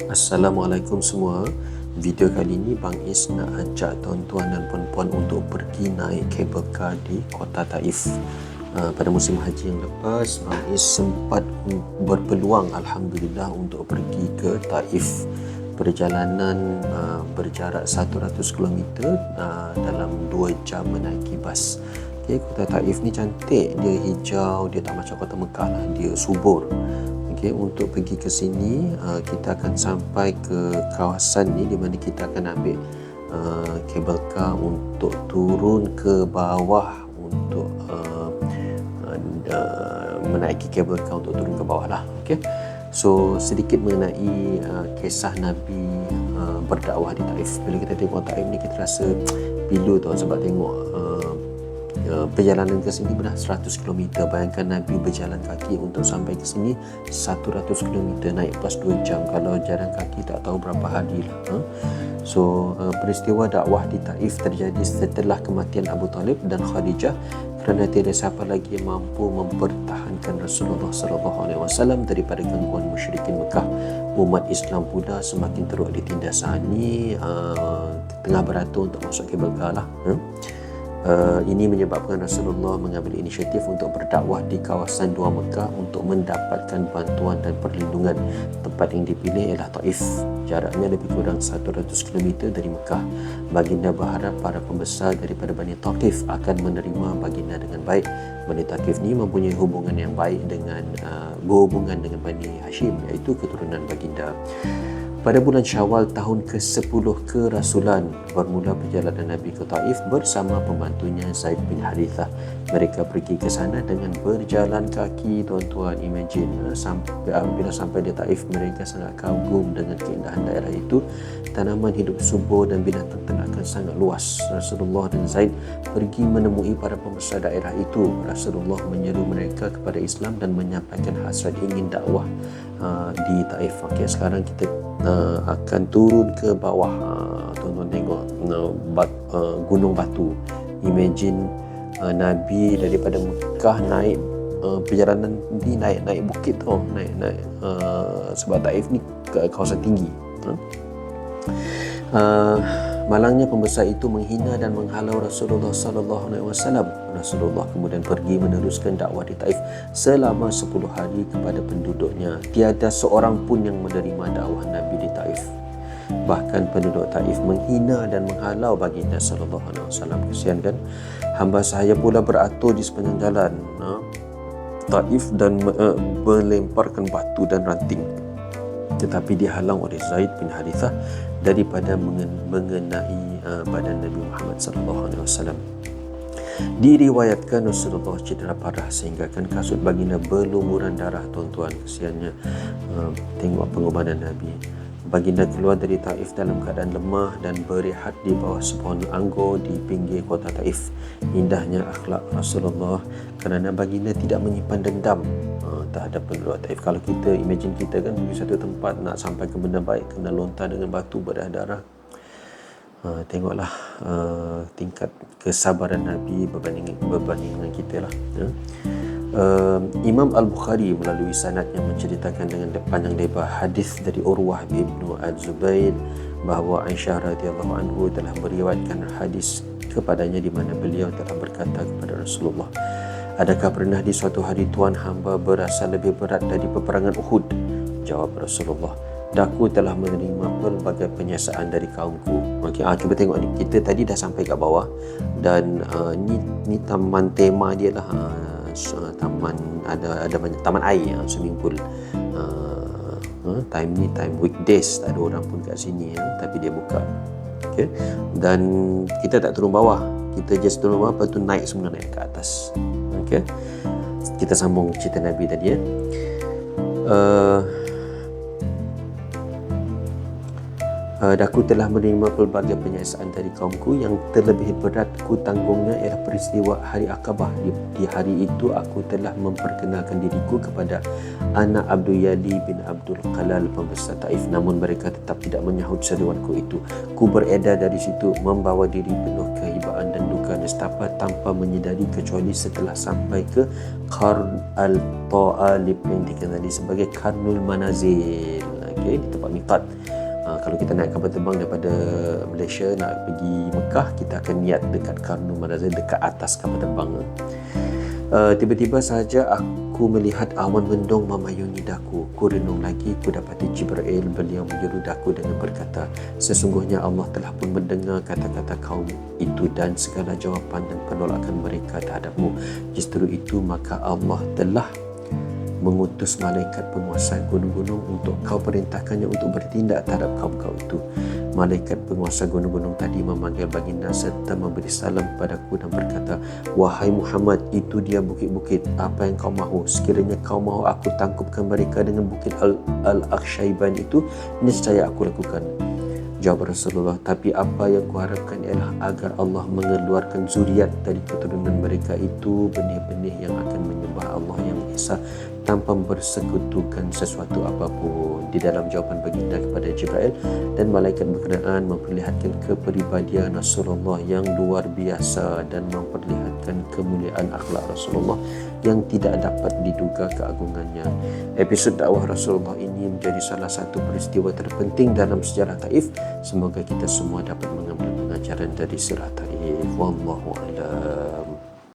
Assalamualaikum semua. Video kali ini Bang Is nak ajak tuan-tuan dan puan-puan untuk pergi naik kabel car di Kota Taif. Pada musim haji yang lepas, Bang Is sempat berpeluang Alhamdulillah untuk pergi ke Taif. Perjalanan berjarak 100 km dalam 2 jam menaiki bas. Okay, Kota Taif ni cantik, dia hijau, dia tak macam Kota Mekah lah, dia subur. Okay, untuk pergi ke sini kita akan sampai ke kawasan ni di mana kita akan ambil kabel car untuk turun ke bawah untuk menaiki kabel car untuk turun ke bawah lah. Okay. So sedikit mengenai kisah Nabi berdakwah di Taif. Bila kita tengok Taif ni kita rasa pilu tau, sebab tengok perjalanan ke sini benar 100 km. Bayangkan Nabi berjalan kaki untuk sampai ke sini 100 km, naik bas 2 jam. Kalau jalan kaki tak tahu berapa hari lah. So peristiwa dakwah di Taif terjadi setelah kematian Abu Talib dan Khadijah, kerana tiada siapa lagi yang mampu mempertahankan Rasulullah SAW daripada gangguan musyrikin Mekah. Umat Islam pula semakin teruk ditindas. Ni tengah beratur untuk masuk kabel car lah. Ini menyebabkan Rasulullah mengambil inisiatif untuk berdakwah di kawasan Dua Mekah untuk mendapatkan bantuan dan perlindungan. Tempat yang dipilih ialah Taif. Jaraknya lebih kurang 100 km dari Mekah. Baginda berharap para pembesar daripada Bani Thaqif akan menerima baginda dengan baik. Bani Thaqif ni mempunyai hubungan yang baik dengan berhubungan dengan Bani Hashim, iaitu keturunan baginda. Pada bulan Syawal tahun ke-10 kerasulan, bermula perjalanan Nabi ke Taif bersama pembantunya Zaid bin Harithah. Mereka pergi ke sana dengan berjalan kaki, tuan-tuan. Imagine, bila sampai di Taif, mereka sangat kagum dengan keindahan daerah itu. Tanaman hidup subur dan binatang ternakan sangat luas. Rasulullah dan Zaid pergi menemui para pembesar daerah itu. Rasulullah menyeru mereka kepada Islam dan menyampaikan hasrat ingin dakwah di Taif. Okay, sekarang kita akan turun ke bawah. Tuan-tuan tengok gunung batu. Imagine Nabi daripada Mekah naik perjalanan ni naik bukit tau, naik sebab Taif ni kawasan tinggi. Malangnya pembesar itu menghina dan menghalau Rasulullah SAW. Rasulullah kemudian pergi meneruskan dakwah di Taif selama 10 hari kepada penduduknya. Tiada seorang pun yang menerima dakwah Nabi di Taif. Bahkan penduduk Taif menghina dan menghalau baginda sallallahu alaihi wasallam. Kesian kan? Hamba saya pula beratur di sepanjang jalan Taif dan melemparkan batu dan ranting, tetapi dihalang oleh Zaid bin Harithah daripada mengenai badan Nabi Muhammad SAW. Diriwayatkan Rasulullah cedera parah sehingga kan kasut baginda berlumuran darah, tuan-tuan. Kesiannya. Tengok pengorbanan Nabi. Baginda keluar dari Taif dalam keadaan lemah dan berehat di bawah sebuah anggur di pinggir kota Taif. Indahnya akhlak Rasulullah kerana baginda tidak menyimpan dendam terhadap penduduk Taif. Kalau kita imagine, kita kan pergi satu tempat nak sampai ke benda baik, kena lontar dengan batu berdarah-darah. Tengoklah tingkat kesabaran Nabi berbanding dengan kita lah. Imam Al-Bukhari melalui sanadnya menceritakan dengan panjang lebar hadis dari Urwah bin Az-Zubair bahawa Aisyah radhiyallahu anhu telah meriwayatkan hadis kepadanya di mana beliau telah berkata kepada Rasulullah, "Adakah pernah di suatu hari Tuhan hamba berasa lebih berat dari peperangan Uhud?" Jawab Rasulullah, "Daku telah menerima pelbagai penyiasaan dari kaumku." Okey, cuba tengok ni. Kita tadi dah sampai kat bawah dan ni taman tema dia lah. Taman ada banyak taman air, swimming pool. Time ni time weekdays, tak ada orang pun kat sini tapi dia buka. Okey. Dan kita tak turun bawah. Kita just turun bawah, lepas tu naik semula, naik ke atas. Okey. Kita sambung cerita Nabi tadi Daku telah menerima pelbagai penyiasaan dari kaumku. Yang terlebih berat ku tanggungnya ialah peristiwa hari Aqabah. Di hari itu aku telah memperkenalkan diriku kepada anak Abdul Yali bin Abdul Qalal, pembesar Taif, namun mereka tetap tidak menyahut seruanku itu. Ku beredar dari situ membawa diri penuh kehibaan dan duka nestapa tanpa menyedari kecuali setelah sampai ke Qarn al-Ta'alib yang dikenali sebagai Qarnul Manazil. okey, di tempat miqat. Kalau kita naik kapal terbang daripada Malaysia nak pergi Mekah, kita akan niat dekat Karnu Manazil, dekat atas kapal terbang. Tiba-tiba saja aku melihat awan mendung memayungi daku. Ku renung lagi, ku dapati Jibril. Beliau menyeru daku dengan berkata, sesungguhnya Allah telah pun mendengar kata-kata kaum itu dan segala jawapan dan penolakan mereka terhadapmu. Justru itu maka Allah telah mengutus malaikat penguasa gunung-gunung untuk kau perintahkannya untuk bertindak terhadap kaum kau itu. Malaikat penguasa gunung-gunung tadi memanggil baginda serta memberi salam padaku dan berkata, wahai Muhammad, itu dia bukit-bukit. Apa yang kau mahu? Sekiranya kau mahu aku tangkupkan mereka dengan bukit Al-Akshaiban itu, niscaya aku lakukan. Jawab Rasulullah, tapi apa yang kuharapkan ialah agar Allah mengeluarkan zuriat dari keturunan mereka itu benih-benih yang akan menyembah Allah yang Esa tanpa bersekutukan sesuatu apapun. Di dalam jawapan baginda kepada Jibril dan malaikat berkenaan memperlihatkan kepribadian Rasulullah yang luar biasa dan memperlihatkan kemuliaan akhlak Rasulullah yang tidak dapat diduga keagungannya. Episod dakwah Rasulullah ini menjadi salah satu peristiwa terpenting dalam sejarah Taif. Semoga kita semua dapat mengambil pengajaran dari sirah Taif. Wallahu a'lam.